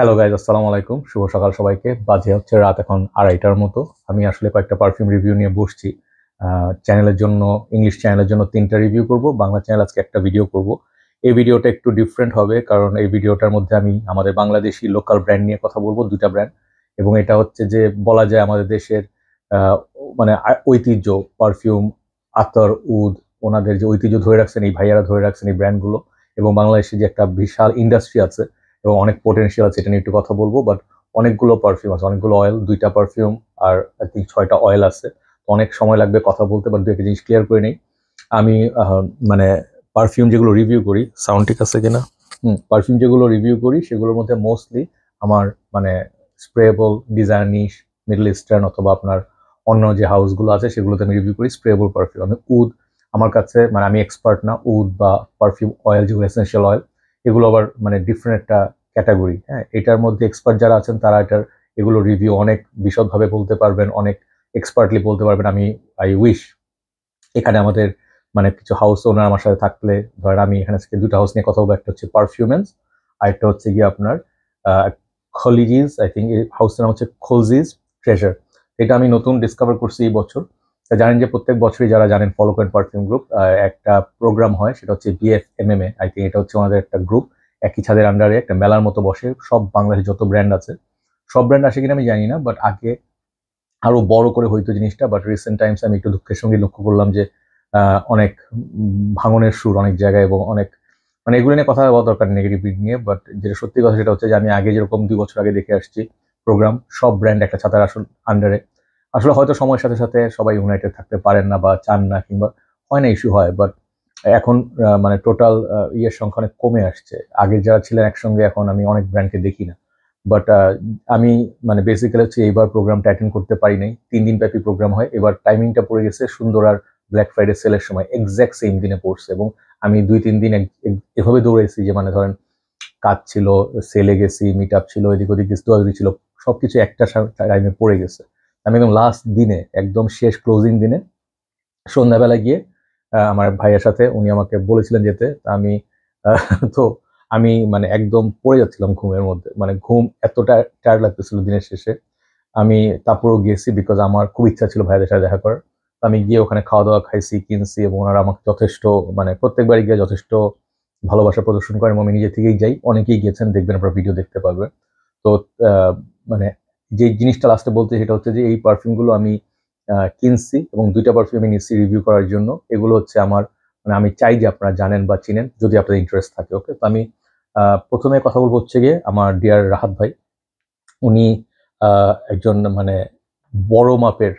Hello guys, আসসালামু আলাইকুম। শুভ সকাল সবাইকে। বাজে হচ্ছে রাত এখন 2:30টার মতো। আমি আসলে কয়েকটা পারফিউম রিভিউ নিয়ে বসছি। চ্যানেলের জন্য, ইংলিশ চ্যানেলের জন্য 3টা রিভিউ করব, বাংলা চ্যানেল আজকে একটা ভিডিও করব। এই ভিডিওটা একটু ডিফারেন্ট হবে, কারণ এই ভিডিওটার মধ্যে আমি আমাদের বাংলাদেশি লোকাল ব্র্যান্ড নিয়ে কথা বলবো, 2টা ব্র্যান্ড। এবং এটা হচ্ছে যে বলা যায় আমাদের দেশের আহ, মানে ঐতিহ্য, পারফিউম, আতর, উদ, ওনাদের যে ঐতিহ্য ধরে রাখছেন এই ভাইয়ারা, ধরে রাখছেন এই ব্র্যান্ডগুলো। এবং বাংলাদেশে যে একটা বিশাল ইন্ডাস্ট্রি আছে এবং অনেক পোটেনশিয়াল আছে, এটা নিয়ে একটু কথা বলবো। বাট অনেকগুলো পারফিউম আছে, অনেকগুলো অয়েল, 2টা পারফিউম আর আই থিঙ্ক 6টা অয়েল আছে। অনেক সময় লাগবে কথা বলতে, বাট দু একটা জিনিস ক্লিয়ার করে নেই। আমি মানে পারফিউম যেগুলো রিভিউ করি, সাউন্ড ঠিক আছে কিনা, পারফিউম যেগুলো রিভিউ করি সেগুলোর মধ্যে মোস্টলি আমার মানে স্প্রেবল, ডিজাইনিশ, মিডল ইস্টার্ন অথবা আপনার অন্য যে হাউসগুলো আছে সেগুলোতে আমি রিভিউ করি স্প্রেবল পারফিউম। আমি উড, আমার কাছে মানে আমি এক্সপার্ট না। উড বা পারফিউম অয়েল যেগুলো এসেনশিয়াল অয়েল, এগুলো আবার মানে ডিফারেন্ট একটা ক্যাটাগরি। হ্যাঁ, এটার মধ্যে এক্সপার্ট যারা আছেন তারা এটার এগুলো রিভিউ অনেক বিশদভাবে বলতে পারবেন, অনেক এক্সপার্টলি বলতে পারবেন। আমি আই উইশ এখানে আমাদের মানে কিছু হাউস ওনার আমার সাথে থাকলে, ধরেন আমি এখানে আজকে 2টা হাউস নিয়ে কথা বলবো। একটা হচ্ছে পারফিউমেন্স, আর একটা হচ্ছে গিয়ে আপনার খলিজিজ। আই থিঙ্ক এই হাউসের নাম হচ্ছে খোলজিজ ট্রেজার। এটা আমি নতুন ডিসকভার করছি এই বছর। তা জানেন যে প্রত্যেক বছরই, যারা জানেন ফলো করেন পারফিউম গ্রুপ, একটা প্রোগ্রাম হয়, সেটা হচ্ছে BFMMA। আই থিঙ্ক এটা হচ্ছে আমাদের একটা গ্রুপ, একই ছাদের আন্ডারে একটা মেলার মতো বসে। সব বাংলাদেশের যত ব্র্যান্ড আছে, সব ব্র্যান্ড আসে কিনা আমি জানি না, বাট আগে আরো বড় করে হইতো জিনিসটা। বাট রিসেন্ট টাইমস আমি একটু দুঃখের সঙ্গে লক্ষ্য করলাম যে অনেক ভাঙনের সুর অনেক জায়গায়, এবং অনেক মানে এগুলো নিয়ে কথা বলা দরকার, নেগেটিভ নিয়ে। বাট যেটা সত্যি কথা সেটা হচ্ছে যে আমি আগে যেরকম 2 বছর আগে দেখে আসছি প্রোগ্রাম, সব ব্র্যান্ড একটা ছাতার আসল আন্ডারে। আসলে হয়তো সময়ের সাথে সাথে সবাই ইউনাইটেড থাকতে পারেন না বা চান না, কিংবা হয় না, ইস্যু হয়। বাট এখন মানে টোটাল ইয়ের সংখ্যা অনেক কমে আসছে। আগে যারা ছিলেন একসঙ্গে, এখন আমি অনেক ব্র্যান্ডকে দেখি না। বাট আমি মানে বেসিক্যালি হচ্ছে এইবার প্রোগ্রামটা অ্যাটেন্ড করতে পারি নাই। 3 দিন ব্যাপী প্রোগ্রাম হয়, এবার টাইমিংটা পড়ে গেছে সুন্দর আর ব্ল্যাক ফ্রাইডে সেলের সময়, এক্স্যাক্ট সেম দিনে পড়ছে। এবং আমি 2-3 দিন এভাবে দৌড়েছি যে মানে ধরেন কাজ ছিল, সেলে গেছি, মিট আপ ছিল, এদিক ওদিক কিছু দৌড়াদৌড়ি ছিল, সবকিছু একটা টাইমে পড়ে গেছে। আমি একদম লাস্ট দিনে, একদম শেষ ক্লোজিং দিনে সন্ধ্যাবেলা গিয়ে আমার ভাইয়ের সাথে, উনি আমাকে বলেছিলেন যেতে, তা আমি তো আমি মানে একদম পড়ে যাচ্ছিলাম ঘুমের মধ্যে, মানে ঘুম এতটা টায়ার্ড লাগতেছিল দিনের শেষে। আমি তারপরেও গেছি, বিকজ আমার খুব ইচ্ছা ছিল ভাইয়াদের সাথে দেখা করার। তো আমি গিয়ে ওখানে খাওয়া দাওয়া খাইছি, কিনছি, এবং ওনারা আমাকে যথেষ্ট মানে প্রত্যেকবারই গিয়ে যথেষ্ট ভালোবাসা প্রদর্শন করেন, এবং আমি নিজে থেকেই যাই। অনেকেই গেছেন, দেখবেন, আপনারা ভিডিও দেখতে পারবেন। তো আহ, মানে যে জিনিসটা লাস্টে বলতে, সেটা হচ্ছে যে এই পারফিউমগুলো আমি কিনছি, এবং 2টা পারফিউম আমি নিচ্ছি রিভিউ করার জন্য। এগুলো হচ্ছে আমার মানে আমি চাই যে আপনারা জানেন বা চিনেন, যদি আপনাদের ইন্টারেস্ট থাকে। ওকে, তো আমি প্রথমে কথা বলবো হচ্ছে গিয়ে আমার ডিয়ার রাহাত ভাই। উনি একজন মানে বড় মাপের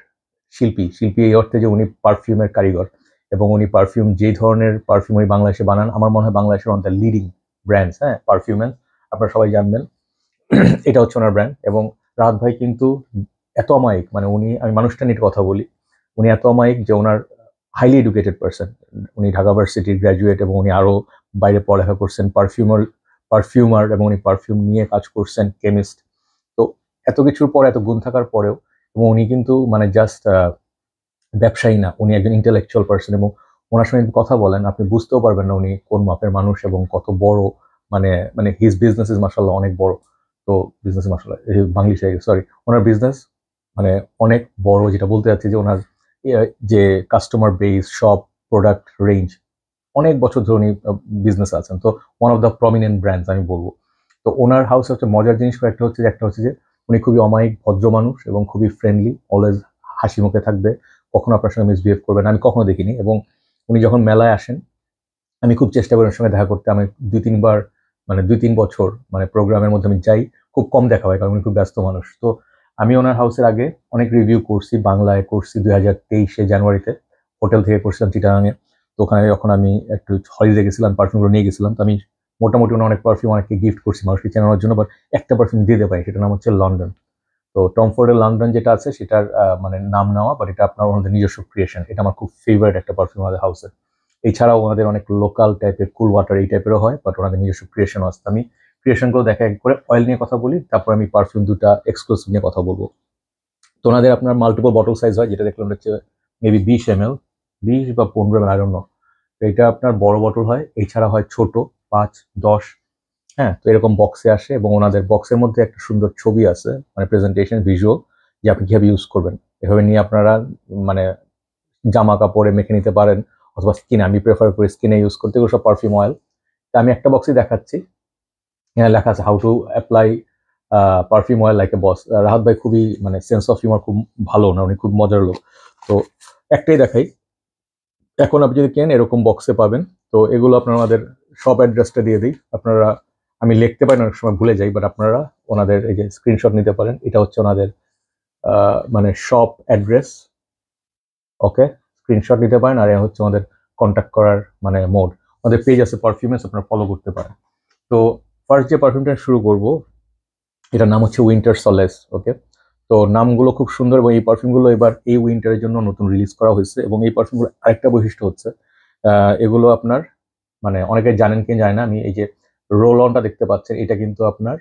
শিল্পী। শিল্পী এই অর্থে যে উনি পারফিউমের কারিগর, এবং উনি পারফিউম যে ধরনের পারফিউম উনি বাংলাদেশে বানান, আমার মনে হয় বাংলাদেশের one of the leading brands. হ্যাঁ, পারফিউমেন্স আপনারা সবাই জানবেন, এটা হচ্ছে ওনার ব্র্যান্ড। এবং রাহাত ভাই কিন্তু এত অমায়িক, মানে উনি, আমি মানুষটা নিয়ে কথা বলি, উনি এত অমায়িক যে ওনার হাইলি এডুকেটেড পার্সন। উনি ঢাকা ভার্সিটির গ্র্যাজুয়েট, এবং উনি আরো বাইরে পড়ালেখা করছেন, পারফিউমার, এবং উনি পারফিউম নিয়ে কাজ করছেন, কেমিস্ট। তো এত কিছুর পর, এত গুণ থাকার পরেও, এবং উনি কিন্তু মানে জাস্ট ব্যবসায়ী না, উনি একজন ইন্টেলেকচুয়াল পার্সন। এবং ওনার সঙ্গে কথা বলেন, আপনি বুঝতেও পারবেন না উনি কোন মাপের মানুষ এবং কত বড়। মানে মানে হিজ বিজনেস ইজ মাশাআল্লাহ অনেক বড়। তো বিজনেস মাশাআল্লাহ, বাংলিশ, সরি, ওনার বিজনেস মানে অনেক বড়। যেটা বলতে চাচ্ছি যে ওনার যে কাস্টমার বেস, সব প্রোডাক্ট রেঞ্জ, অনেক বছর ধরে উনি বিজনেস আছেন। তো one of the prominent brands আমি বলবো। তো ওনার হাউসে হচ্ছে মজার জিনিস কয়েকটা হচ্ছে যে, একটা হচ্ছে যে উনি খুবই অমায়িক ভদ্র মানুষ, এবং খুবই ফ্রেন্ডলি, অলওয়েজ হাসি মুখে থাকবে, কখনো আপনার সঙ্গে মিসবিহেভ করবে না, আমি কখনো দেখিনি। এবং উনি যখন মেলায় আসেন, আমি খুব চেষ্টা করি ওর সঙ্গে দেখা করতে। আমি 2-3 বার মানে 2-3 বছর মানে প্রোগ্রামের মধ্যে আমি যাই, খুব কম দেখা হয়, কারণ উনি খুব ব্যস্ত মানুষ। তো আমি ওনার হাউসের আগে অনেক রিভিউ করছি, বাংলায় করছি 2023 জানুয়ারিতে, হোটেল থেকে করছিলাম চিটাগাঙে। তো ওখানে যখন আমি একটু হলিডে গেছিলাম, পারফিউমগুলো নিয়ে গেছিলাম। তো আমি মোটামুটি অনেক পারফিউম অনেককে গিফট করছি মানুষকে চেনানোর জন্য, বাট একটা পারফিউম দিতে পারি, সেটার নাম হচ্ছে লন্ডন। তো টম ফোর্ডের লন্ডন যেটা আছে সেটার মানে নাম নেওয়া, বাট এটা আপনার ওনাদের নিজস্ব ক্রিয়েশন। এটা আমার খুব ফেভারিট একটা পারফিউম আমাদের হাউসে। এছাড়াও ওনাদের অনেক লোকাল টাইপের কুল ওয়াটার এই টাইপেরও হয়, বাট ওনাদের নিজস্ব ক্রিয়েশনও আছে। আমি ক্রিয়েশনগুলো দেখা এক করে অয়েল নিয়ে কথা বলি, তারপর আমি পারফিউম 2টা এক্সক্লুসিভ নিয়ে কথা বলবো। তো ওনাদের আপনার মাল্টিপল বটল সাইজ হয়, যেটা দেখলাম হচ্ছে মেবি 20 ml, 20 বা 15 ml, আই ডোন্ট নো। তো এটা আপনার বড় বটল হয়, এছাড়া হয় ছোট 5, 10, হ্যাঁ, তো এরকম বক্সে আসে এবং ওনাদের বক্সের মধ্যে একটা সুন্দর ছবি আছে, মানে প্রেজেন্টেশন ভিজুয়াল, যে আপনি কিভাবে ইউজ করবেন। এভাবে নিয়ে আপনারা মানে জামা কাপড়ে মেখে নিতে পারেন, অথবা স্কিনে, আমি প্রেফার করি স্কিনে ইউজ করতে, এগুলো সব পারফিউম অয়েল। তা আমি একটা বক্সই দেখাচ্ছি, এখানে লেখা আছে how to apply perfume oil like a boss. Rahat ভাই খুবই মানে সেন্স অফ হিউমার খুব ভালো, না উনি খুব মজার লোক। তো একটাই দেখাই, এখন আপনি যদি কেনেন এরকম বক্সে পাবেন। তো এগুলো আপনারা আমাদের শপ অ্যাড্রেসটা দিয়ে দিই, আপনারা, আমি লিখতে পারি না, অনেক সময় ভুলে যাই, বাট আপনারা ওনাদের এই যে স্ক্রিনশট নিতে পারেন, এটা হচ্ছে ওনাদের মানে শপ অ্যাড্রেস। ওকে, স্ক্রিনশট নিতে পারেন, আর হচ্ছে আমাদের কন্ট্যাক্ট করার মানে মোড। আমাদের পেজ আছে পারফিউমেস, আপনারা ফলো করতে পারেন। তো ফার্স্ট যে পারফিউমটা শুরু করব, এটার নাম হচ্ছে উইন্টার সলেস। ওকে, তো নামগুলো খুব সুন্দর, এবং এই পারফিউমগুলো এবার এই উইন্টারের জন্য নতুন রিলিজ করা হয়েছে। এবং এই পারফিউমগুলো আরেকটা বৈশিষ্ট্য হচ্ছে, এগুলো আপনার মানে অনেকে জানেন কি জানে না, আমি এই যে রোল অনটা দেখতে পাচ্ছেন, এটা কিন্তু আপনার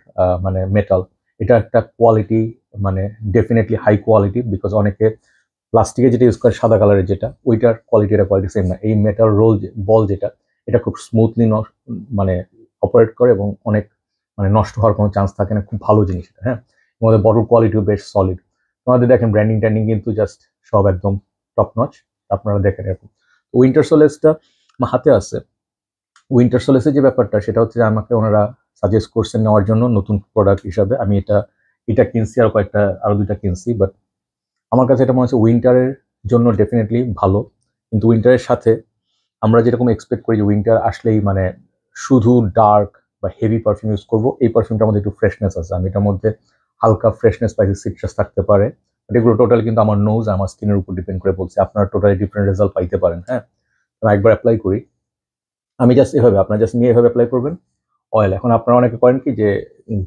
মানে মেটাল। এটা একটা কোয়ালিটি, মানে ডেফিনেটলি হাই কোয়ালিটি, বিকজ অনেকে প্লাস্টিকের যেটা ইউজ করে সাদা কালারের, যেটা ওইটার কোয়ালিটি সেম না। এই মেটাল রোল বল যেটা, এটা খুব স্মুথলি মানে অপারেট করে, এবং অনেক মানে নষ্ট হওয়ার কোনো চান্স থাকে না, খুব ভালো জিনিস এটা। হ্যাঁ, আমাদের বটল কোয়ালিটিও বেশ সলিড। তোমাদের দেখেন ব্র্যান্ডিং ট্যান্ডিং কিন্তু জাস্ট সব একদম টপ নচ, আপনারা দেখেন এরকম। উইন্টার সোলেসটা আমার হাতে আছে। উইন্টার সোলেসের যে ব্যাপারটা, সেটা হচ্ছে যে আমাকে ওনারা সাজেস্ট করছেন নেওয়ার জন্য নতুন প্রোডাক্ট হিসাবে। আমি এটা এটা কিনছি, আর কয়েকটা আরো দুইটা কিনছি, বাট আমার কাছে এটা মনে হচ্ছে উইন্টারের জন্য ডেফিনেটলি ভালো। কিন্তু উইন্টারের সাথে আমরা যেরকম এক্সপেক্ট করি যে উইন্টার আসলেই মানে শুধু ডার্ক বা হেভি পারফিউম ইউজ করবো, এই পারফিউমটার মধ্যে একটু ফ্রেশনেস আছে। আমি এটার মধ্যে হালকা ফ্রেশনেস পাইছি, সিট্রাস থাকতে পারে, বাট এগুলো টোটালি কিন্তু আমার নোজ, আমার স্কিনের উপর ডিপেন্ড করে বলছে। আপনারা টোটালি ডিফারেন্ট রেজাল্ট পাইতে পারেন। হ্যাঁ, আমি একবার অ্যাপ্লাই করি, আমি জাস্ট এভাবে, আপনারা জাস্ট নিয়ে এভাবে অ্যাপ্লাই করবেন অয়েল। এখন আপনারা অনেকে করেন কি যে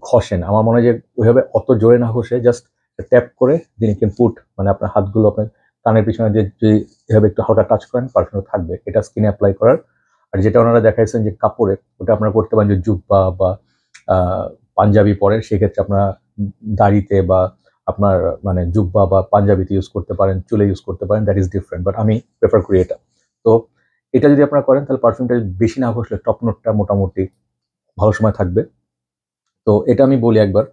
ঘষেন, আমার মনে হয় যে ওইভাবে অত জোরে না ঘষে জাস্ট ট্যাপ করে দিন ক্যান পুট, মানে আপনার হাতগুলো আপনার কানের পিছনে দিয়ে যদি এভাবে একটু হালকা টাচ করেন, পারফিউম থাকবে। এটা স্কিনে অ্যাপ্লাই করার। আর যেটা ওনারা দেখাইছেন যে কাপড়ে, ওটা আপনারা করতে পারেন যে জুব্বা বা পাঞ্জাবি পরেন, সেক্ষেত্রে আপনারা দাড়িতে বা আপনার মানে জুব্বা বা পাঞ্জাবিতে ইউজ করতে পারেন, চুলে ইউজ করতে পারেন, দ্যাট ইজ ডিফারেন্ট, বাট আমি প্রেফার করি এটা। তো এটা যদি আপনারা করেন, তাহলে পারফিউমটা বেশি না ঘষলে টপ নোটটা মোটামুটি ভালো সময় থাকবে। তো এটা আমি বলি একবার,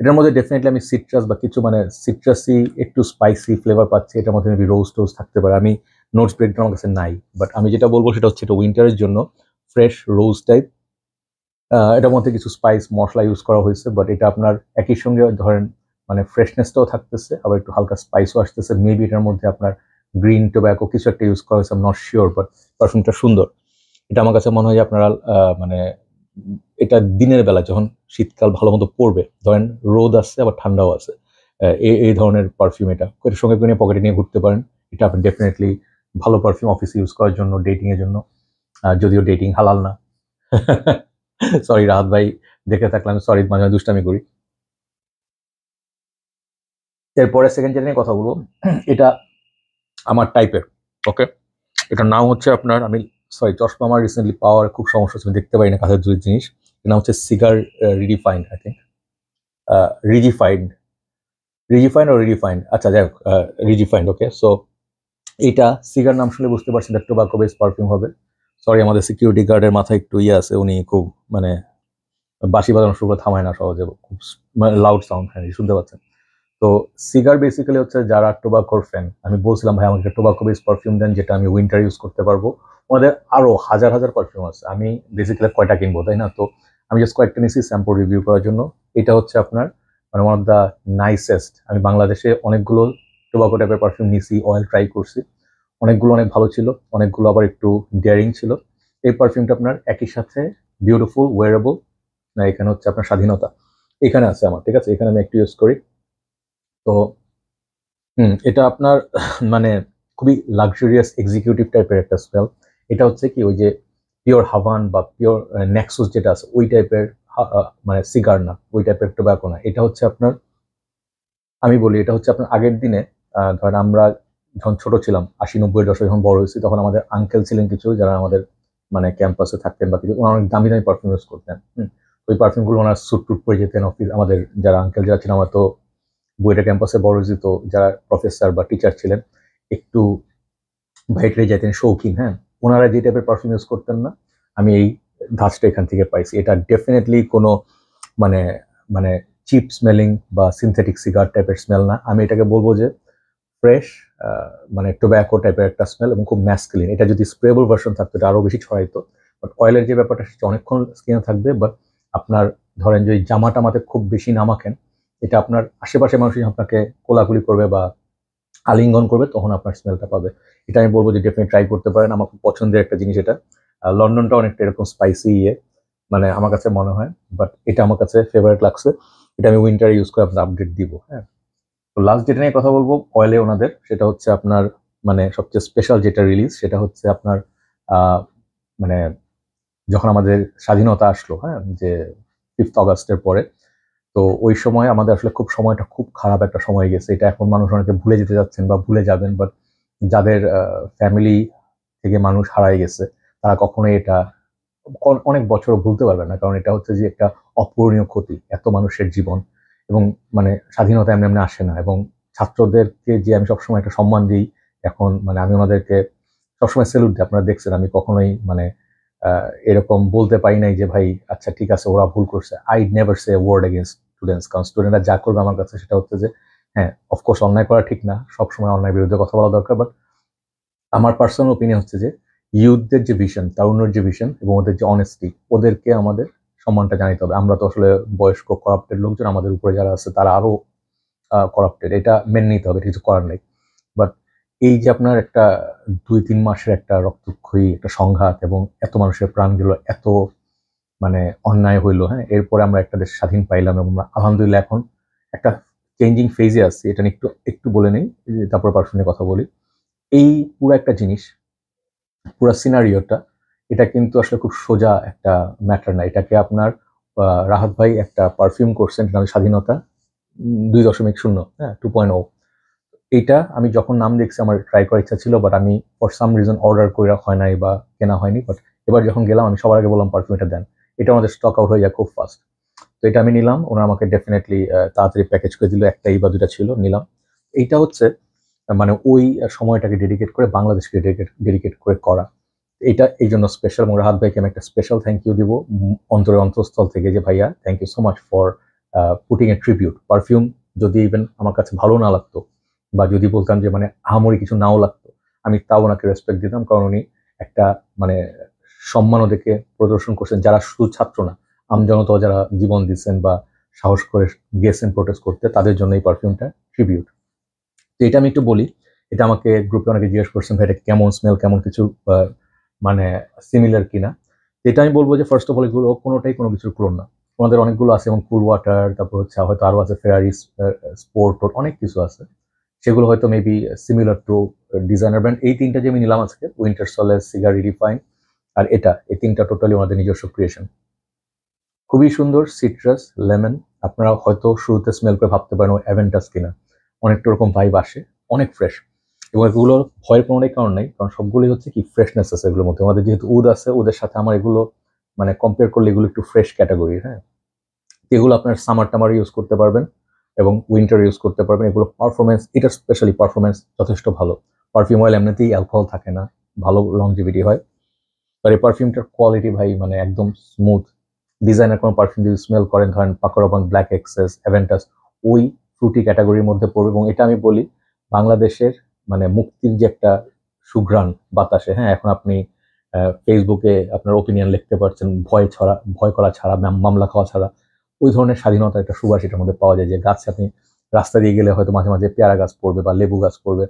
এটার মধ্যে ডেফিনেটলি আমি সিট্রাস বা কিছু মানে সিট্রাসি একটু স্পাইসি ফ্লেভার পাচ্ছি। এটার মধ্যে মেবি রোজ টোজ থাকতে পারে, আমি নোটস ব্রেকডাউন আমার কাছে নাই, বাট আমি যেটা বলবো সেটা হচ্ছে এটা উইন্টারের জন্য ফ্রেশ রোজ টাইপ। এটার মধ্যে কিছু স্পাইস মশলা ইউজ করা হয়েছে, বাট এটা আপনার একই সঙ্গে ধরেন মানে ফ্রেশনেসটাও থাকতেছে, আবার একটু হালকা স্পাইসও আসতেছে। মেবি এটার মধ্যে আপনার গ্রিন টোব্যাকো কিছু একটা ইউজ করা হয়েছে, আমি নট শিওর, বাট পারফিউমটা সুন্দর। এটা আমার কাছে মনে হয় যে আপনারা মানে এটা দিনের বেলা যখন শীতকাল ভালো মতো পড়বে, ধরেন রোদ আছে আবার ঠান্ডাও আছে, এই ধরনের পারফিউম, এটা এর সঙ্গে করে পকেটে নিয়ে ঘুরতে পারেন। এটা আপনি ডেফিনেটলি ভালো পারফিউম অফিসে ইউজ করার জন্য, ডেটিং এর জন্য। যদিও ডেটিং হালাল না। সরি রাহাত ভাই, দেখে থাকলাম সরি, মাঝে মাঝে দুষ্টামি করি। এরপরে সেকেন্ড যেটা নিয়ে কথা বলবো, এটা আমার টাইপের। ওকে, এটার নাম হচ্ছে আপনার, আমি সরি চশমা আমার রিসেন্টলি পাওয়ার খুব সমস্যা হচ্ছে, আমি দেখতে পাই না কাছের দূরের জিনিস। এর নাম হচ্ছে cigar redefined, I think redefined, redefined ও রিডিফাইন্ড, আচ্ছা যাই হোক, রিজিফাইন্ড। ওকে, সো এইটা সিগার নাম শুনে বুঝতে পারছেন এটা টোবাকো বেস পারফিউম হবে। সরি, আমাদের সিকিউরিটি গার্ডের মাথায় একটু ইয়ে আছে, উনি খুব মানে বাঁশি বাজানো শুরু করে থামায় না সহজে, খুব মানে লাউড সাউন্ড, হ্যাঁ শুনতে পাচ্ছেন। তো সিগার বেসিক্যালি হচ্ছে যারা টোবাকোর ফ্যান, আমি বলছিলাম ভাই আমাকে টোবাকো বেস পারফিউম দেন যেটা আমি উইন্টার ইউজ করতে পারবো। আমাদের আরো হাজার হাজার পারফিউম আছে, আমি বেসিক্যালি কয়টা কিনবো তাই না? তো আমি জাস্ট কয়েকটা নিয়েছি স্যাম্পল রিভিউ করার জন্য। এটা হচ্ছে আপনার মানে ওয়ান অফ দ্য নাইসেস্ট। আমি বাংলাদেশে অনেকগুলো টোবাকো টাইপের পারফিউম নিয়েছি, অয়েল ট্রাই করছি, অনেকগুলো অনেক ভালো ছিল, অনেকগুলো আবার একটু ডেয়ারিং ছিল। এই পারফিউমটা আপনার একই সাথে বিউটিফুল, ওয়ারেবল, না এখানে হচ্ছে আপনার স্বাধীনতা, এখানে আছে আমার, ঠিক আছে, এখানে আমি একটু ইউজ করি। তো এটা আপনার মানে খুবই লাক্সারিয়াস এক্সিকিউটিভ টাইপের একটা স্মেল। এটা হচ্ছে কি ওই যে পিওর হাভান বা পিওর নেক্সাস যেটা আছে ওই টাইপের, মানে সিগার না, ওই টাইপের টোব্যাকো না। এটা হচ্ছে আপনার, আমি বলি এটা হচ্ছে আপনার আগের দিনে ধরেন আমরা যখন ছোট ছিলাম, 80-90 দশকে যখন বড় হয়েছি, তখন আমাদের আঙ্কেল ছিলেন কিছু যারা আমাদের মানে ক্যাম্পাসে থাকতেন বা কিছু, ওনারা অনেক দামি দামি পারফিউম ইউজ করতেন। ওই পারফিউমগুলো ওনার স্যুট টুট পরে যেতেন অফিস। আমাদের যারা আঙ্কেল যারা ছিলেন, আমার তো বুয়েটের ক্যাম্পাসে বড় হয়েছি, তো যারা প্রফেসর বা টিচার ছিলেন একটু বাইরে যেতেন শৌখিন, হ্যাঁ, ওনারা যে টাইপের পারফিউম ইউজ করতেন না, আমি এই ধাঁচটা এখান থেকে পাইছি। এটা ডেফিনেটলি কোনো মানে মানে চিপ স্মেলিং বা সিনথেটিক সিগারেট টাইপের স্মেল না। আমি এটাকে বলবো যে ফ্রেশ মানে টোব্যাকো টাইপের একটা স্মেল এবং খুব ম্যাসকুলিন। এটা যদি স্প্রেবল ভার্সন থাকতো এটা আরো বেশি ছড়াইতো। বাট অয়েলের যে ব্যাপারটা সেটা অনেকক্ষণ স্কিনে থাকবে। বাট আপনার ধরেন যে জামাটামাতে খুব বেশি না মাখেন, এটা আপনার আশেপাশে মানুষ আপনাকে কোলাকুলি করবে বা আলিঙ্গন করবে, তখন আপনার স্মেলটা পাবে। এটা আমি বলবো যে ডেফিনেটলি ট্রাই করতে পারেন। আমার খুব পছন্দের একটা জিনিস এটা। লন্ডনটা অনেকটা এরকম স্পাইসি মানে আমার কাছে মনে হয়। বাট এটা আমার কাছে ফেভারিট লাগছে। এটা আমি উইন্টারে ইউজ করে আপনার আপডেট দিব। হ্যাঁ, তো লাস্ট যেটা নিয়ে কথা বলবো অয়েলে ওনাদের, সেটা হচ্ছে আপনার মানে সবচেয়ে স্পেশাল যেটা রিলিজ সেটা হচ্ছে আপনার মানে যখন আমাদের স্বাধীনতা আসলো, হ্যাঁ, যে 5th অগাস্টের পরে। তো ওই সময় আমাদের আসলে সময়টা খুব খারাপ একটা সময় গেছে। এটা এখন মানুষ অনেকে ভুলে যেতে যাচ্ছেন বা ভুলে যাবেন। বাট যাদের ফ্যামিলি থেকে মানুষ হারায় গেছে তারা কখনোই এটা অনেক বছর ভুলতে পারবে না। কারণ এটা হচ্ছে যে একটা অপূরণীয় ক্ষতি, এত মানুষের জীবন। এবং মানে স্বাধীনতা এমনি এমনি আসে না। এবং ছাত্রদেরকে যে আমি সবসময় একটা সম্মান দিই, এখন মানে আমি ওনাদেরকে সবসময় স্যালুট দিই। আপনারা দেখছেন আমি কখনোই মানে এরকম বলতে পারি নাই যে ভাই আচ্ছা ঠিক আছে ওরা ভুল করছে। I never say word against students. কারণ স্টুডেন্টরা যা করবে আমার কাছে সেটা হচ্ছে যে হ্যাঁ, অফকোর্স অন্যায় করা ঠিক না, সবসময় অন্যায়ের বিরুদ্ধে কথা বলা দরকার। বাট আমার পার্সোনাল ওপিনিয়ন হচ্ছে যে ইউথদের যে ভিশন, তারুণ্যের যে ভিশন এবং ওদের যে অনেস্টি, ওদেরকে আমাদের সম্মানটা জানাতে হবে। আমরা তো আসলে বয়স্ক করাপ্টেড লোকজন, আমাদের উপরে যারা আছে তারা আরো করাপ্টেড। এটা মেনে নিতে হবে, কিছু করার নেই। বাট এই যে আপনার একটা 2-3 মাসের একটা রক্তক্ষয়ী একটা সংঘাত এবং এত মানুষের প্রাণ গেল, এত মানে অন্যায় হইলো, হ্যাঁ, এরপরে আমরা একটা দেশ স্বাধীন পাইলাম এবং আলহামদুলিল্লাহ এখন একটা চেঞ্জিং ফেজে আছি। এটা নিয়ে একটু একটু বলে নেই, তারপর পার্সোনালি কথা বলি। এই পুরো একটা জিনিস, পুরো সিনারিওটা, এটা কিন্তু আসলে খুব সোজা একটা ম্যাটার না। এটাকে আপনার রাহাত ভাই একটা পারফিউম করছেন, নাম স্বাধীনতা 2.0, হ্যাঁ, 2.0। এইটা আমি যখন নাম দেখছি আমার ট্রাই করার ইচ্ছা ছিল, বাট আমি ফর সাম রিজন অর্ডার করে হয় নাই বা কেনা হয়নি। বাট এবার যখন গেলাম আমি সবার আগে বললাম পারফিউম এটা দেন। এটা আমাদের স্টক আউট হয়ে যায় খুব ফাস্ট। তো এটা আমি নিলাম, ওনারা আমাকে ডেফিনেটলি তাড়াতাড়ি প্যাকেজ করে দিল। একটাই বা দুটা ছিল, নিলাম। এইটা হচ্ছে মানে ওই সময়টাকে ডেডিকেট করে বাংলাদেশকে ডেডিকেট করে করা। এটা এই জন্য স্পেশাল। এবং রাহাত ভাইকে আমি একটা স্পেশাল থ্যাংক ইউ দিব অন্তরের অন্তঃস্থল থেকে, যে ভাইয়া thank you so much for putting a tribute. Perfume যদি ইভেন আমার কাছে ভালো না লাগতো বা যদি বলতাম যে মানে আহামরি কিছু নাও লাগতো, আমি তাও ওনাকে রেসপেক্ট দিতাম। কারণ উনি একটা মানে সম্মান ওদেরকে প্রদর্শন করছেন, যারা শুধু ছাত্র না, আমজনতাও যারা জীবন দিচ্ছেন বা সাহস করে গেছেন প্রোটেস্ট করতে, তাদের জন্য এই পারফিউমটা ট্রিবিউট। তো এটা আমি একটু বলি। এটা আমাকে গ্রুপে অনেকে জিজ্ঞেস করছেন ভাই এটা কেমন স্মেল, কেমন কিছু মানে সিমিলার কিনা। এটা আমি বলবো যে ফার্স্ট অফ অল এগুলো কোনোটাই কোনো কিছুর ক্লোন না। ওনাদের অনেকগুলো আছে, যেমন কুল ওয়াটার, তারপর হচ্ছে হয়তো আরো আছে ফেরারি স্পোর্ট, অনেক কিছু আছে। সেগুলো হয়তো maybe similar to designer brand. এই তিনটা যে আমি নিলাম আজকে, উইন্টার সলেস, সিগার রিডিফাইন আর এটা, এই তিনটা টোটালি ওনাদের নিজস্ব ক্রিয়েশন। খুবই সুন্দর, সিট্রাস, লেমন। আপনারা হয়তো শুরুতে স্মেল করে ভাবতে পারেন ও অ্যাভেন্টাস কিনা, অনেকটা ওরকম ভাইব আসে, অনেক ফ্রেশ। এবং এগুলোর ভয়ের কোনো কারণ নেই, কারণ সবগুলোই হচ্ছে কি ফ্রেশনেস আছে এগুলোর মধ্যে। আমাদের যেহেতু উড আছে, ওদের সাথে আমার এগুলো মানে কম্পেয়ার করলে এগুলো একটু ফ্রেশ ক্যাটাগরি। হ্যাঁ, এগুলো আপনার সামার টামার ইউজ করতে পারবেন এবং উইন্টার ইউজ করতে পারবেন। এগুলো পারফরমেন্স, এটা স্পেশালি পারফরমেন্স যথেষ্ট ভালো। পারফিউম অয়েল এমনিতেই অ্যালকোহল থাকে না, ভালো লংজিভিটি হয়। আর এই পারফিউমটার কোয়ালিটি ভাই মানে একদম স্মুথ। ডিজাইনার কোনো পারফিউম যদি স্মেল করেন, ধরেন পাকোরাবান, ব্ল্যাক এক্সেস, অ্যাভেন্টাস, ওই ফ্রুটি ক্যাটাগরির মধ্যে পড়বে। এবং এটা আমি বলি বাংলাদেশের মানে মুক্তির যে একটা সুঘ্রাণ বাতাসে। হ্যাঁ, এখন আপনি ফেসবুকে আপনার ওপিনিয়ন লিখতে পারছেন ভয় করা ছাড়া, মামলা খাওয়া ছাড়া। ওই ধরনের স্বাধীনতার একটা সুবাস এটার মধ্যে পাওয়া যায়। যে গাছে আপনি রাস্তা দিয়ে গেলে হয়তো মাঝে মাঝে পেয়ারা গাছ পড়বে বা লেবু গাছ পড়বে,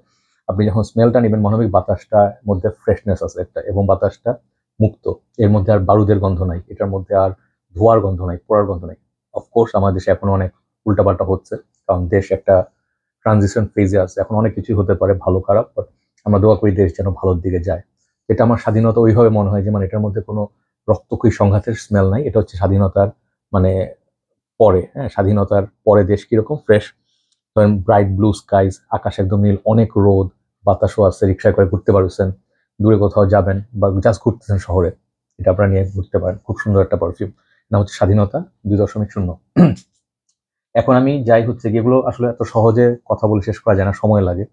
আপনি যখন স্মেলটা নেবেন মনে হবে বাতাসটার মধ্যে ফ্রেশনেস আছে একটা, এবং বাতাসটা মুক্ত। এর মধ্যে আর বারুদের গন্ধ নাই, এটার মধ্যে আর ধোয়ার গন্ধ নাই, পোড়ার গন্ধ নাই। অফকোর্স আমাদের দেশে এখনো অনেক উল্টাপাল্টা হচ্ছে, কারণ দেশ একটা ট্রানজিশন ফেজে আছে। এখন অনেক কিছুই হতে পারে ভালো খারাপ, বাট আমরা দোয়া করি দেশ যেন ভালোর দিকে যায়। এটা আমার স্বাধীনতা ওইভাবে মনে হয় যে মানে এটার মধ্যে কোনো রক্তক্ষয়ী সংঘাতের স্মেল নাই। এটা হচ্ছে স্বাধীনতার মানে পরে, হ্যাঁ, স্বাধীনতার পরে দেশ কিরকম ফ্রেশ। ধরেন ব্রাইট ব্লু স্কাইজ, আকাশ একদম নীল, অনেক রোদ, বাতাসও আছে, রিক্সায় করে ঘুরতে পারছেন, দূরে কোথাও যাবেন বা জাস্ট ঘুরতেছেন শহরে, এটা আপনারা নিয়ে ঘুরতে পারেন। খুব সুন্দর একটা পারফিউম, না হচ্ছে স্বাধীনতা 2.0। এখন আমি যাই হচ্ছে কি, এগুলো আসলে এত সহজে কথা বলে শেষ করা যায় না, সময় লাগে।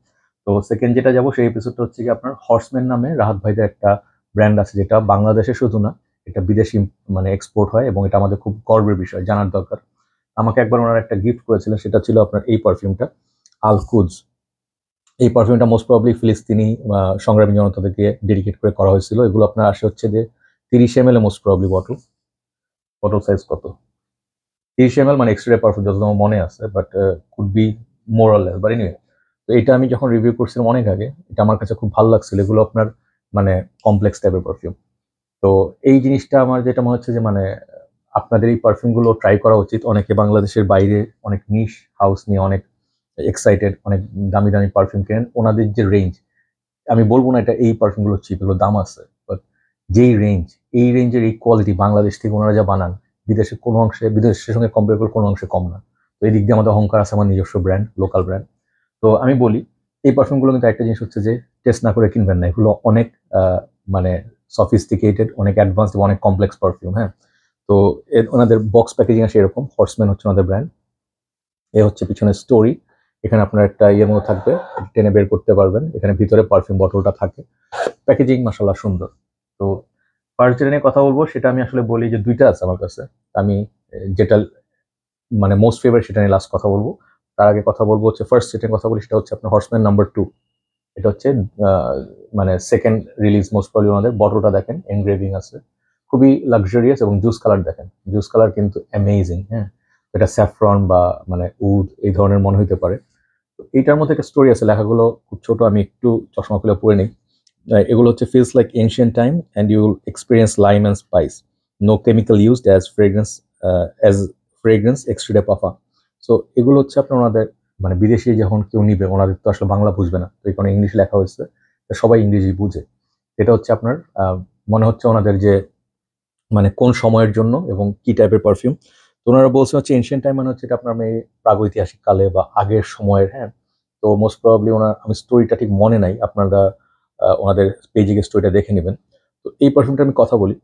তো সেকেন্ড যেটা যাবো সেই এপিসোডটা হচ্ছে কি আপনার হর্সম্যান নামে রাহাত ভাইদের একটা ব্র্যান্ড আছে, যেটা বাংলাদেশে শুধু না এটা বিদেশি মানে এক্সপোর্ট হয় এবং এটা আমাদের খুব গর্বের বিষয়, জানার দরকার। আমাকে একবার ওনারা একটা গিফট করেছিলেন, সেটা ছিল আপনার এই পারফিউমটা, আল কুজ। এই পারফিউমটা মোস্ট প্রবাবলি ফিলিস্তিনি সংগ্রামী জনতাদেরকে ডেডিকেট করে করা হয়েছিল। এগুলো আপনার আসে হচ্ছে যে 30 ml most probably bottle. Bottle size কত? 30 ml, মানে এক্সট্রা পারফিউম যত আমার মনে আছে, but could be more or less, but anyway. তো এটা আমি যখন রিভিউ করছিলাম অনেক আগে, এটা আমার কাছে খুব ভালো লাগছিল। এগুলো আপনার মানে কমপ্লেক্স টাইপের পারফিউম। তো এই জিনিসটা আমার যেটা মনে হচ্ছে যে মানে আপনাদের এই পারফিউমগুলো ট্রাই করা উচিত। অনেকে বাংলাদেশের বাইরে অনেক নিশ হাউস নিয়ে অনেক এক্সাইটেড, অনেক দামি দামি পারফিউম কেনেন। ওনাদের যে রেঞ্জ, আমি বলবো না এটা এই পারফিউমগুলো চিপ, এগুলো দাম আছে, বাট যেই রেঞ্জ, এই রেঞ্জের এই কোয়ালিটি বাংলাদেশ থেকে ওনারা যা বানান, বিদেশে কোনো অংশে, বিদেশের সঙ্গে কম্পেয়ার করে কোনো অংশে কম না। তো এই দিক দিয়ে আমাদের অহংকার আছে, আমার নিজস্ব ব্র্যান্ড, লোকাল ব্র্যান্ড। তো আমি বলি এই পারফিউমগুলো কিন্তু একটা জিনিস হচ্ছে যে টেস্ট না করে কিনবেন না। এগুলো অনেক মানে সফিস্টিকেটেড, অনেক অ্যাডভান্স এবং অনেক কমপ্লেক্স পারফিউম। হ্যাঁ, তো ওনাদের বক্স প্যাকেজিং আসে এরকম। হর্সম্যান হচ্ছে ওনাদের ব্র্যান্ড। এ হচ্ছে পিছনের স্টোরি। এখানে আপনার একটা ইয়ের মতো থাকবে, টেনে বের করতে পারবেন। এখানে ভিতরে পারফিউম বটলটা থাকে। প্যাকেজিং মাশাআল্লাহ সুন্দর। তো ফার্স্ট যেটা নিয়ে কথা বলবো সেটা আমি আসলে বলি যে দুইটা আছে আমার কাছে। আমি যেটা মানে মোস্ট ফেভারিট সেটা নিয়ে লাস্ট কথা বলবো। তার আগে কথা বলবো হচ্ছে ফার্স্ট যেটা কথা বলি সেটা হচ্ছে আপনার হর্সম্যান নাম্বার 2। এটা হচ্ছে মানে সেকেন্ড রিলিজ মোস্ট প্রবাবলি। ওনাদের বটলটা দেখেন, এনগ্রেভিং আছে, খুবই লাক্সারিয়াস, এবং জুস কালার দেখেন, জুস কালার কিন্তু অ্যামেজিং। হ্যাঁ, এটা স্যাফরন বা মানে উড এই ধরনের মনে হইতে পারে। তো এইটার মধ্যে একটা স্টোরি আছে, লেখাগুলো খুব ছোট, আমি একটু চশমা খুলে পড়ে নিই। এগুলো হচ্ছে feels like ancient time and you will experience lime and spice, no chemical used as fragrance extrait parfum. So এগুলো হচ্ছে আপনার ওনাদের মানে বিদেশি যখন কেউ নিবে, ওনাদের তো আসলে বাংলা বুঝবে না, তো এই কারণে ইংলিশ লেখা হয়েছে, তো সবাই ইংরেজি বুঝে। এটা হচ্ছে আপনার মনে হচ্ছে ওনাদের যে মানে কোন সময়ের জন্য এবং কি টাইপের পারফিউম। তো ওনারা বলছে হচ্ছে এনশিয়েন্ট টাইম, মানে হচ্ছে এটা আপনার প্রাগৈতিহাসিক কালে বা আগের সময়ের। হ্যাঁ, তো মোস্ট প্রবাবলি আমি স্টোরিটা ঠিক মনে নাই, আপনারা ওনাদের পেজে গিয়ে স্টোরিটা দেখে নেবেন। তো এই পারফিউমটা আমি কথা বলি,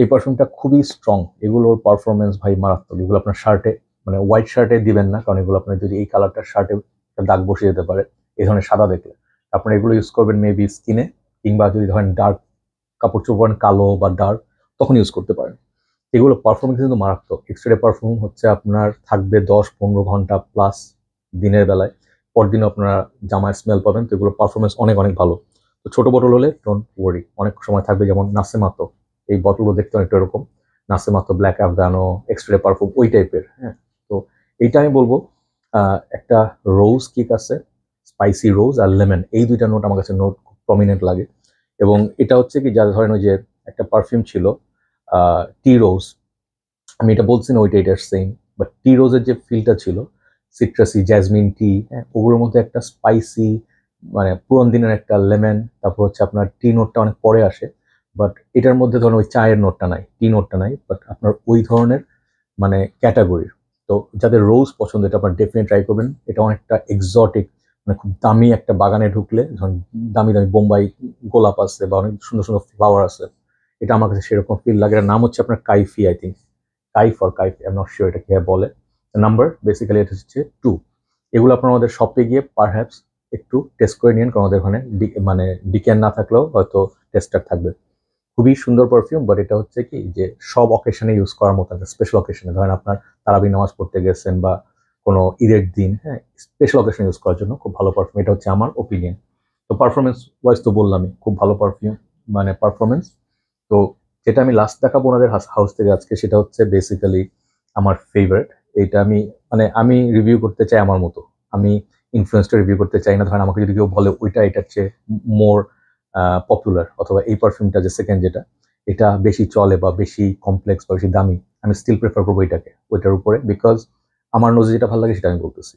এই পারফিউমটা খুবই স্ট্রং। এগুলোর পারফরমেন্স ভাই মারাত্মক। এগুলো আপনার শার্টে মানে হোয়াইট শার্টে দিবেন না, কারণ এগুলো আপনার যদি এই কালারটা শার্টে দাগ বসে যেতে পারে এই ধরনের সাদা দেখলে। আপনার এগুলো ইউজ করবেন মেবি স্কিনে, কিংবা যদি ধরেন ডার্ক কাপড় চোপড় কালো বা ডার্ক, তখন ইউজ করতে পারেন। এগুলো পারফরমেন্স কিন্তু মারাত্মক। এক্সট্রা পারফিউম হচ্ছে আপনার থাকবে 10-15 ঘন্টা প্লাস দিনের বেলায়, পরদিনও আপনারা জামায় স্মেল পাবেন। তো এগুলো পারফরমেন্স অনেক অনেক ভালো। তো ছোট বোতল হলে ডোন্ট ওয়ারি, অনেক সময় থাকবে। যেমন নাসেমাতো, এই বোতলগুলো দেখতে অনেকটা এরকম, নাসেমাতো, ব্ল্যাক আফগানো, এক্সট্রা পারফিউম ওই টাইপের। হ্যাঁ, তো এইটা আমি বলবো একটা রোজ কিক আছে, স্পাইসি রোজ আর লেমন, এই দুইটা নোট আমার কাছে নোট খুব প্রমিনেন্ট লাগে। এবং এটা হচ্ছে কি, যা ধরেন ওই যে একটা পারফিউম ছিল টি রোজ, আমি এটা বলছি না ওইটা এটার সেম, বাট টি রোজের যে ফিলটা ছিল, সিট্রাসি জ্যাসমিন টি, হ্যাঁ, ওগুলোর মধ্যে একটা স্পাইসি মানে পুরন দিনের একটা লেমন, তারপর হচ্ছে আপনার টি নোটটা অনেক পরে আসে। বাট এটার মধ্যে ধরুন ওই চায়ের নোটটা নাই, টি নোটটা নাই, বাট আপনার ওই ধরনের মানে ক্যাটাগরির। তো যাদের রোজ পছন্দ, এটা আপনার ডেফিনেট ট্রাই করবেন। এটা অনেকটা এক্সোটিক, মানে খুব দামি একটা বাগানে ঢুকলে ধরুন দামি দামি বোম্বাই গোলাপ আছে বা অনেক সুন্দর সুন্দর ফ্লাওয়ার আছে, এটা আমার কাছে সেরকম ফিল লাগে। এর নাম হচ্ছে আপনার কাইফি, আই থিঙ্ক কাইফ, আই এম নট শিওর এটা কি বলে। নাম্বার বেসিক্যালি এটা হচ্ছে 2। এগুলো আপনার আমাদের শপে গিয়ে পারহ্যাপস একটু টেস্ট করে নিন, কারণ আমাদের ওখানে মানে ডিক্যান না থাকলেও হয়তো টেস্টার থাকবে। খুবই সুন্দর পারফিউম, বাট এটা হচ্ছে কি যে সব অকেশনে ইউজ করার মতো একটা স্পেশাল অকেশনে, ধরেন আপনার তারাবি নামাজ পড়তে গেছেন বা কোনো ঈদের দিন, হ্যাঁ, স্পেশাল অকেশনে ইউজ করার জন্য খুব ভালো পারফিউম। এটা হচ্ছে আমার ওপিনিয়ন। তো পারফরমেন্স ওয়াইজ তো বললামই, খুব ভালো পারফিউম মানে পারফরমেন্স। তো যেটা আমি লাস্ট দেখাবো ওনাদের হাউস থেকে আজকে, সেটা হচ্ছে বেসিক্যালি আমার ফেভারিট। এইটা আমি মানে আমি রিভিউ করতে চাই আমার মতো, আমি ইনফ্লুয়েন্সটা রিভিউ করতে চাই না। ধরেন আমাকে যদি কেউ বলে ওইটা এটার চেয়ে মোর পপুলার, অথবা এই পারফিউমটা যে সেকেন্ড যেটা এটা বেশি চলে বা বেশি কমপ্লেক্স বা বেশি দামি, আমি স্টিল প্রেফার করবো এটাকে ওইটার উপরে, বিকজ আমার নোজে যেটা ভালো লাগে সেটা আমি বলতেছি।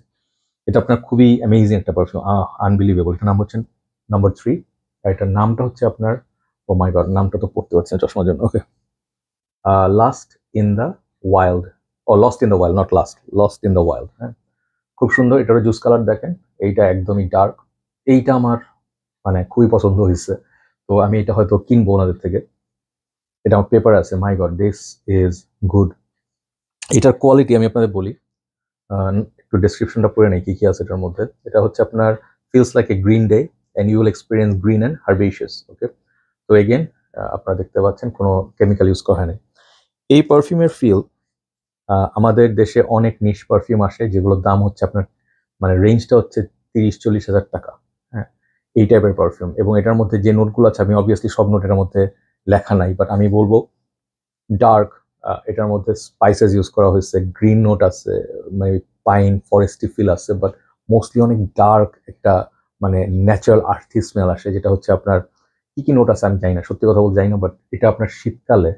এটা আপনার খুবই অ্যামেজিং একটা পারফিউম, আনবিলিভেবল। এটা নাম হচ্ছে নাম্বার 3। আর এটার নামটা হচ্ছে আপনার, ও মাই গড, নামটা তো পড়তে পারছি না চশমার জন্য। Okay, last in the wild, ও lost in the wild, not last, lost in the wild. হ্যাঁ, খুব সুন্দর। এটারও জুস কালার দেখেন, এইটা একদমই ডার্ক। এইটা আমার মানে খুবই পছন্দ হয়েছে, তো আমি এটা হয়তো কিনবো ওনাদের থেকে। এটা আমার পেপার আছে, মাই গড, দিস ইজ গুড। এটার কোয়ালিটি আমি আপনাদের বলি, একটু ডেসক্রিপশনটা পড়ে নেই কি কি আছে এটার মধ্যে। এটা হচ্ছে আপনার feels like a green day and you will experience green and herbaceous. ওকে, তো এগেন আপনারা দেখতে পাচ্ছেন কোনো কেমিক্যাল ইউজ করা হয়নি। এই পারফিউমের ফিল আমাদের দেশে অনেক নিশ পারফিউম আসে যেগুলোর দাম হচ্ছে আপনার মানে রেঞ্জটা হচ্ছে 30-40 হাজার টাকা। হ্যাঁ, এই টাইপের পারফিউম, এবং এটার মধ্যে যে নোটগুলো আছে আমি অবভিয়াসলি সব নোট এটার মধ্যে লেখা নাই, বাট আমি বলবো ডার্ক, এটার মধ্যে স্পাইসেস ইউজ করা হয়েছে, গ্রিন নোট আছে, মানে পাইন ফরেস্টি ফিল আছে, বাট মোস্টলি অনেক ডার্ক একটা মানে ন্যাচারাল আর্থি স্মেল আসে, যেটা হচ্ছে আপনার কি কি নোট আছে আমি জানি না, সত্যি কথা বলতে জানি না, বাট এটা আপনার শীতকালে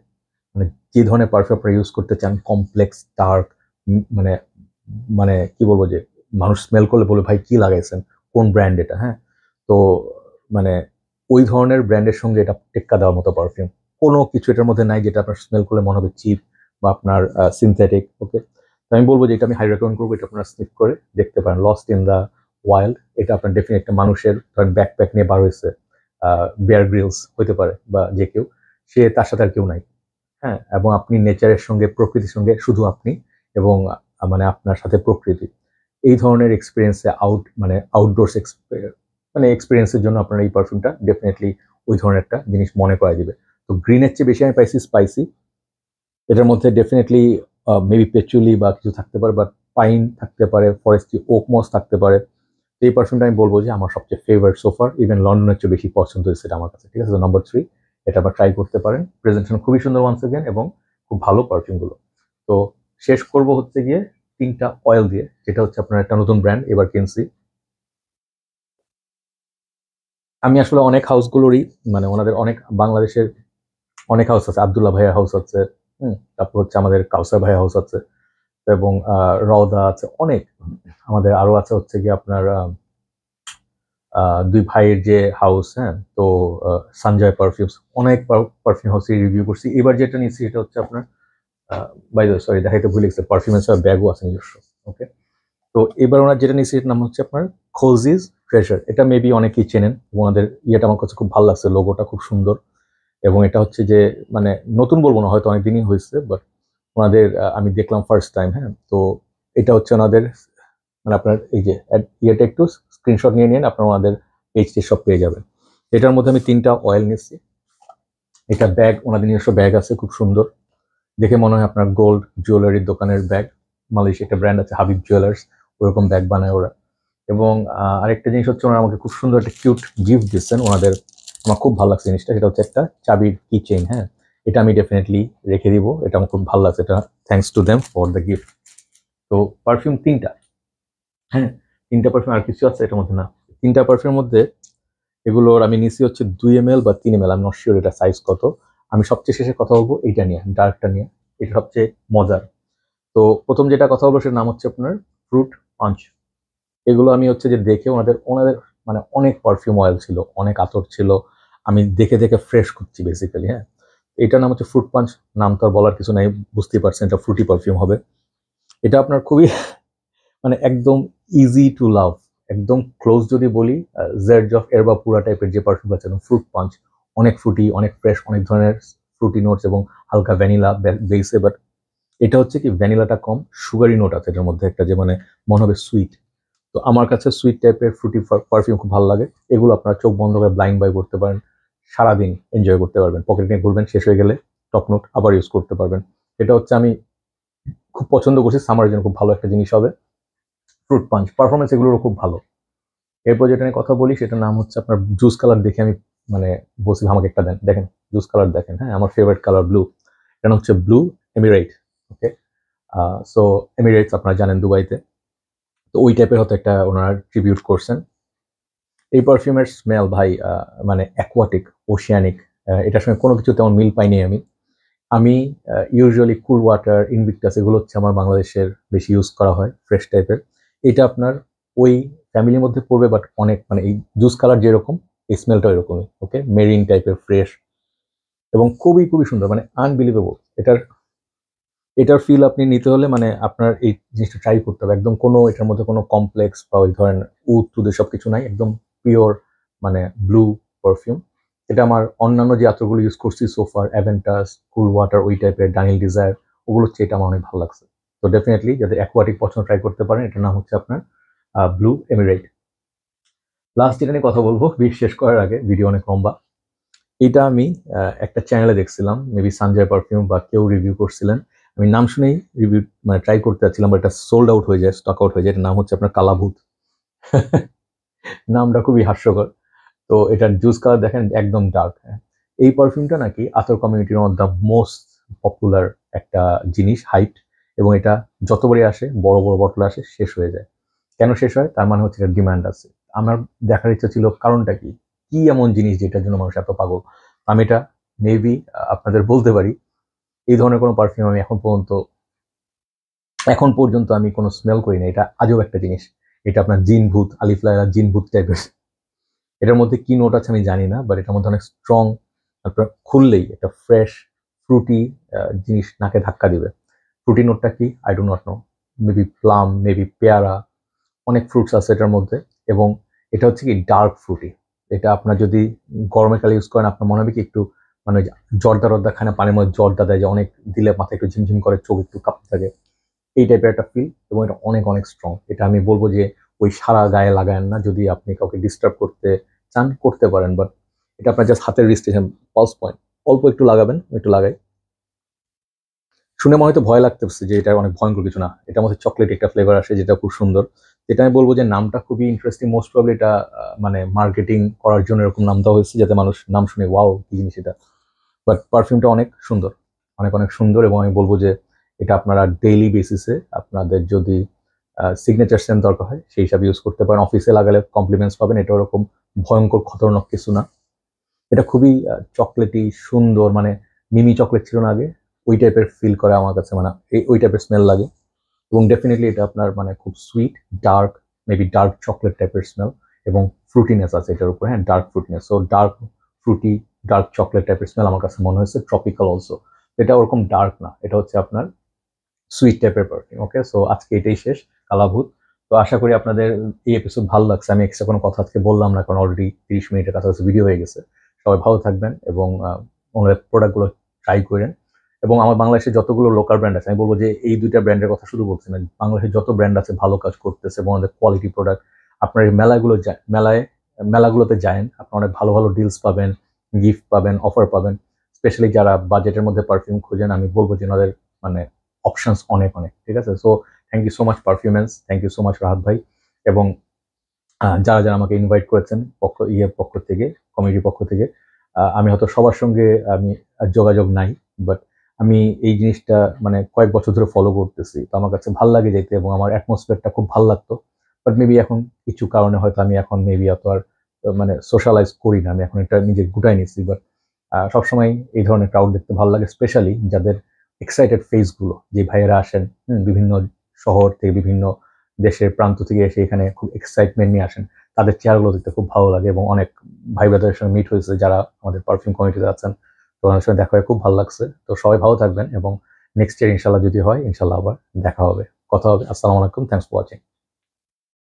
মানে যে ধরনের পারফিউম আপনারা ইউজ করতে চান, কমপ্লেক্স ডার্ক, মানে মানে কি বলবো যে মানুষ স্মেল করলে বলে ভাই কি লাগাইছেন, কোন ব্র্যান্ড এটা। হ্যাঁ, তো মানে ওই ধরনের ব্র্যান্ডের সঙ্গে এটা টেক্কা দেওয়ার মতো পারফিউম। কোনো কিছু এটার মধ্যে নাই যেটা আপনার স্মেল করলে মনে হবে চিপ বা আপনার সিনথেটিক। ওকে, তো আমি বলবো যে এটা আমি হাই রেকমেন্ড করবো, এটা আপনারা স্নিফ করে দেখতে পারেন। লস্ট ইন দ্য ওয়াইল্ড, এটা আপনার ডেফিনেট একটা মানুষের ধরেন ব্যাকপ্যাক নিয়ে বার হয়েছে, বেয়ার গ্রিলস হতে পারে বা যে কেউ, সে তার সাথে আর কেউ নাই। হ্যাঁ, এবং আপনি নেচারের সঙ্গে প্রকৃতির সঙ্গে শুধু আপনি এবং মানে আপনার সাথে প্রকৃতি, এই ধরনের এক্সপিরিয়েন্সে মানে আউটডোরস মানে এক্সপিরিয়েন্সের জন্য আপনার এই পারফিউমটা ডেফিনেটলি ওই ধরনের একটা জিনিস মনে করা দিবে। তো গ্রিনের চেয়ে বেশি আমি পাইছি স্পাইসি, এটার মধ্যে ডেফিনেটলি মেবি পেচুলি বা কিছু থাকতে পারে, বাট পাইন থাকতে পারে, ফরেস্টি ওক মস থাকতে পারে। তো এই পারফিউমটা আমি বলবো যে আমার সবচেয়ে ফেভারিট সোফার, ইভেন লন্ডনের চেয়ে বেশি পছন্দ হয়েছে এটা আমার কাছে। ঠিক আছে, তো নম্বর 3, এটা আবার ট্রাই করতে পারেন। প্রেজেন্টেশন খুবই সুন্দর ওয়ান্স এগেন, এবং খুব ভালো পারফিউমগুলো। তো শেষ করব হচ্ছে গিয়ে 3টা অয়েল দিয়ে, যেটা হচ্ছে আপনার একটা নতুন ব্র্যান্ড এবার কিনছি। আমি আসলে অনেক হাউসগুলোরই মানে ওনাদের অনেক বাংলাদেশের অনেক হাউস আছে, আব্দুল্লাহ ভাইয়ের হাউস আছে, তারপর হচ্ছে আমাদের কাউসার ভাইয়ের হাউস আছে, এবং রওদা আছে অনেক, আমাদের আরো আছে হচ্ছে গিয়ে আপনার দুই ভাইয়ের যে হাউস। হ্যাঁ, তো সঞ্জয় পারফিউমস, অনেক পারফিউম হাউসে রিভিউ করছি। এবার যেটা নিচ্ছি এটা হচ্ছে আপনার বাই দ্য সরি দেখাইতে ভুলে গেছে, পারফিউমের ব্যাগও আছে নিজস্ব। ওকে, তো এবার ওনার যেটা নিচ্ছি এটার নাম হচ্ছে আপনার খোজিজ ট্রেজার। এটা মেবি অনেকেই চেনেন, এবং ওনাদের ইয়েটা আমার কাছে খুব ভালো লাগছে, লোগোটা খুব সুন্দর, এবং এটা হচ্ছে যে মানে নতুন বলবো না, হয়তো অনেকদিনই হয়েছে, বাট ওনাদের আমি দেখলাম ফার্স্ট টাইম। হ্যাঁ, তো এটা হচ্ছে ওনাদের মানে আপনার এই যে ইয়েটা একটু স্ক্রিনশট নিয়ে নিন, আপনার ওনাদের পেজটি সব পেয়ে যাবেন। এটার মধ্যে আমি 3টা অয়েল নিচ্ছি। এটা ব্যাগ, ওনাদের নিজস্ব ব্যাগ আছে খুব সুন্দর, দেখে মনে হয় আপনার গোল্ড জুয়েলারির দোকানের ব্যাগ। মালয়েশিয়া একটা ব্র্যান্ড আছে হাবিব জুয়েলার্স, ওরকম ব্যাগ বানায় ওরা। এবং আরেকটা জিনিস হচ্ছে ওনারা আমাকে খুব সুন্দর একটা কিউট গিফট দিচ্ছেন ওনাদের, আমার খুব ভালো লাগছে জিনিসটা, সেটা হচ্ছে একটা চাবির কি চেইন। হ্যাঁ, এটা আমি ডেফিনেটলি রেখে দিব, এটা আমার খুব ভালো লাগছে, এটা thanks to them for the gift. তো পারফিউম 3টা, হ্যাঁ 3টা পারফিউম, আর কিছু আছে এটার মধ্যে না। 3টা পারফিউমের মধ্যে এগুলোর আমি নিছি হচ্ছে 2 ml বা 3 ml, আমি নট শিওর এটা সাইজ কত। আমি সবচেয়ে শেষে কথা বলবো এইটা নিয়ে, ডার্কটা নিয়ে, এটা সবচেয়ে মজার। তো প্রথম যেটা কথা বলবো সেটার নাম হচ্ছে আপনার ফ্রুট পাঞ্চ। এগুলো আমি হচ্ছে যে দেখে ওনাদের ওনাদের মানে অনেক পারফিউম অয়েল ছিল, অনেক আতর ছিল, আমি দেখে দেখে ফ্রেশ করছি বেসিক্যালি। হ্যাঁ, এটার নাম হচ্ছে ফ্রুট পাঞ্চ, নাম তো আর বলার কিছু নাই, বুঝতেই পারছেন এটা ফ্রুটি পারফিউম হবে। এটা আপনার খুবই মানে একদম ইজি টু লাভ, একদম ক্লোজ যদি বলি জেডজ অফ এরবা পুরা টাইপের যে পারফিউম আছে, ফ্রুট পাঞ্চ, অনেক ফ্রুটি, অনেক ফ্রেশ, অনেক ধরনের ফ্রুটি নোটস এবং হালকা ভ্যানিলা বেসে, বাট এটা হচ্ছে কি ভ্যানিলাটা কম, সুগারি নোট আছে এটার মধ্যে একটা, যে মানে মনে হবে সুইট। তো আমার কাছে সুইট টাইপের ফ্রুটি পারফিউম খুব ভালো লাগে। এগুলো আপনারা চোখ বন্ধ করে ব্লাইন্ড বাই করতে পারেন, সারাদিন এনজয় করতে পারবেন, পকেট নিয়ে ঘুরবেন, শেষ হয়ে গেলে টপ নোট আবার ইউজ করতে পারবেন। এটা হচ্ছে আমি খুব পছন্দ করছি, সামারের জন্য খুব ভালো একটা জিনিস হবে। ফ্রুট পাঞ্চ পারফরমেন্স এগুলোরও খুব ভালো। এরপর যেটা নিয়ে কথা বলি সেটার নাম হচ্ছে আপনার জুস কালার, দেখে আমি মানে বলছি আমাকে একটা দেন, দেখেন জুস কালার দেখেন। হ্যাঁ, আমার ফেভারিট কালার ব্লু, এটা হচ্ছে ব্লু এমিরেট। ওকে, সো এমিরেটস আপনারা জানেন দুবাইতে, তো ওই টাইপের হয়তো একটা ওনারা ট্রিবিউট করছেন। এই পারফিউমের স্মেল ভাই মানে অ্যাকোয়াটিক, ওশিয়ানিক, এটার সঙ্গে কোনো কিছু তেমন মিল পাইনি আমি। আমি ইউজুয়ালি কুল ওয়াটার, ইনভিক্টাস, এগুলো হচ্ছে আমার বাংলাদেশের বেশি ইউজ করা হয় ফ্রেশ টাইপের। এটা আপনার ওই ফ্যামিলির মধ্যে পড়বে, বাট অনেক মানে এই জুস কালার যেরকম, এই স্মেলটা এরকমই। ওকে, মেরিন টাইপের ফ্রেশ, এবং খুবই খুবই সুন্দর, মানে আনবিলিভেবল। এটার এটার ফিল আপনি নিতে হলে মানে আপনার এই জিনিসটা ট্রাই করতে হবে। একদম কোনো এটার মধ্যে কোনো কমপ্লেক্স বা ওই ধরেন উদ টুদের সব কিছু নাই, একদম পিওর মানে ব্লু পারফিউম। এটা আমার অন্যান্য যে আতরগুলো ইউজ করছি সোফার, অ্যাভেন্টাস, কুল ওয়াটার, ওই টাইপের ডানিল ডিজায়ার, ওগুলোর চেয়ে এটা আমার অনেক ভালো লাগছে। তো ডেফিনেটলি যাদের অ্যাকোয়াটিক পছন্দ ট্রাই করতে পারেন, এটার নাম হচ্ছে আপনার ব্লু এমিরেট। লাস্ট যেটা নিয়ে কথা বলবো শেষ করার আগে, ভিডিও অনেক লম্বা, এটা আমি একটা চ্যানেলে দেখছিলাম, মেবি সঞ্জয় পারফিউম বা কেউ রিভিউ করছিলেন। আমি নাম শুনেই রিভিউ মানে ট্রাই করতে যাচ্ছিলাম, বাট এটা সোল্ড আউট হয়ে যায়, স্টক আউট হয়ে যায়। এটার নাম হচ্ছে আপনার কালাভূত। নামটা খুবই হাস্যকর। তো এটার জুস কালার দেখেন একদম ডার্ক। এই পারফিউমটা নাকি আতর কমিউনিটির মধ্যে মোস্ট পপুলার একটা জিনিস, হাইট। এবং এটা যতবারই আসে বড় বড় বটল আসে, শেষ হয়ে যায়। কেন শেষ হয়? তার মানে হচ্ছে এটা ডিমান্ড আছে। আমার দেখার ইচ্ছা ছিল কারণটা কি, কি এমন জিনিস যেটার জন্য মানুষ এত পাগল। আমি এটা মেবি আপনাদের বলতে পারি, এই ধরনের কোনো পারফিউম আমি এখন পর্যন্ত আমি কোনো স্মেল করি না। এটা আজব একটা জিনিস। এটা আপনার জিন ভূত, আলিফ লায়লা জিন ভূত টাইপের। এটার মধ্যে কি নোট আছে আমি জানি না, বাট এটার মধ্যে অনেক স্ট্রং। আপনার খুললেই একটা ফ্রেশ ফ্রুটি জিনিস নাকে ধাক্কা দিবে। ফ্রুটি নোটটা কি I do not know. Maybe plum, maybe পেয়ারা, অনেক ফ্রুটস আছে এটার মধ্যে। এবং এটা হচ্ছে কি ডার্ক ফ্রুটি। এটা আপনার যদি গরমে কালে ইউজ করেন, আপনার মনে হবে কি একটু মানে ওই যে জর্দা রর্দা খানা পানির মধ্যে জর্দা দেয় যে অনেক দিলে মাথা একটু ঝিমঝিম করে, চোখ একটু কাঁপতে থাকে, এই টাইপের একটা ফিল। এবং এটা অনেক অনেক স্ট্রং। এটা আমি বলবো যে ওই সারা গায়ে লাগায়েন না। যদি আপনি কাউকে ডিস্টার্ব করতে চান করতে পারেন, বাট এটা আপনার জাস্ট হাতের রিস্টেশন, পালস পয়েন্ট অল্প একটু লাগাবেন। একটু লাগাই, শুনে মনে হয়তো ভয় লাগতেছে যে এটা অনেক ভয়ঙ্কর কিছু না। এটার মধ্যে চকলেট একটা ফ্লেভার আসে যেটা খুব সুন্দর। এটা আমি বলবো যে নামটা খুবই ইন্টারেস্টিং। মোস্ট প্রবলি এটা মানে মার্কেটিং করার জন্য এরকম নাম দেওয়া হয়েছে, যাতে মানুষ নাম শুনে ওয়াও কি জিনিস এটা। বাট পারফিউমটা অনেক সুন্দর, অনেক অনেক সুন্দর। এবং আমি বলবো যে এটা আপনারা ডেইলি বেসিসে আপনাদের যদি সিগনেচার সেন্ট দরকার হয় সেই হিসাবে ইউজ করতে পারেন। অফিসে লাগালে কমপ্লিমেন্টস পাবেন। এটা ওরকম ভয়ঙ্কর খতরনাক কিছু না। এটা খুবই চকলেটি সুন্দর, মানে মিমি চকলেট ছিল না আগে, ওই টাইপের ফিল করে আমার কাছে, মানে ওই টাইপের স্মেল লাগে। এবং ডেফিনেটলি এটা আপনার মানে খুব sweet, dark, maybe dark chocolate টাইপের স্মেল। এবং ফ্রুটিনেস আছে এটার উপরে, হ্যাঁ dark fruitiness. So dark fruity, dark chocolate টাইপের স্মেল আমার কাছে মনে হয়েছে। Tropical also. এটা ওরকম ডার্ক না, এটা হচ্ছে আপনার সুইট টাইপের পারফিউম। ওকে, সো আজকে এটাই শেষ, কালাভূত। তো আশা করি আপনাদের এই এপিসোড ভালো লাগছে। আমি এক্সট্রা কোনো কথা আজকে বললাম না, কারণ অলরেডি 30 মিনিটের কাছাকাছি ভিডিও হয়ে গেছে। সবাই ভালো থাকবেন এবং ওনাদের প্রোডাক্টগুলো ট্রাই করেন। এবং আমার বাংলাদেশে যতগুলো লোকাল ব্র্যান্ড আছে, আমি বলবো যে এই দুইটা ব্র্যান্ডের কথা শুধু বলছি না, বাংলাদেশে যত ব্র্যান্ড আছে ভালো কাজ করতেছে এবং ওনাদের কোয়ালিটি প্রোডাক্ট, আপনার এই মেলাগুলোতে যায়েন, আপনার অনেক ভালো ভালো ডিলস পাবেন, গিফট পাবেন, অফার পাবেন। স্পেশালি যারা বাজেটের মধ্যে পারফিউম খুঁজেন, আমি বলবো যে ওনাদের মানে অপশনস অনেক অনেক, ঠিক আছে। So thank you so much পারফিউমেন্স, thank you so much Rahat ভাই। এবং যারা যারা আমাকে ইনভাইট করেছেন পক্ষ থেকে, কমিটির পক্ষ থেকে, আমি হয়তো সবার সঙ্গে আমি যোগাযোগ নাই, বাট আমি এই জিনিসটা মানে কয়েক বছর ধরে ফলো করতেছি। তো আমার কাছে ভালো লাগে যেতে, এবং আমার অ্যাটমসফিয়ারটা খুব ভালো লাগতো। বাট মেবি এখন কিছু কারণে হয়তো আমি এখন মেবি অত আর মানে সোশ্যালাইজ করি না। আমি এখন এটা নিজে গুটাই নিচ্ছি। বাট সবসময় এই ধরনের ক্রাউড দেখতে ভালো লাগে, স্পেশালি যাদের এক্সাইটেড ফেসগুলো, যে ভাইয়েরা আসেন বিভিন্ন শহর থেকে, বিভিন্ন দেশের প্রান্ত থেকে এসে এখানে খুব এক্সাইটমেন্ট নিয়ে আসেন। তাদের চেহারাগুলো দেখতে খুব ভালো লাগে। এবং অনেক ভাই ব্রাদারের সঙ্গে মিট হয়েছে যারা আমাদের পারফিউম কমিটিতে আছেন। তো ওনাদের সঙ্গে দেখা হয়ে খুব ভালো লাগছে। তো সবাই ভালো থাকবেন এবং নেক্সট ইয়ার ইনশাল্লাহ যদি হয়, ইনশাল্লাহ আবার দেখা হবে, কথা হবে। আসসালামু আলাইকুম, থ্যাংকস ফর ওয়াচিং।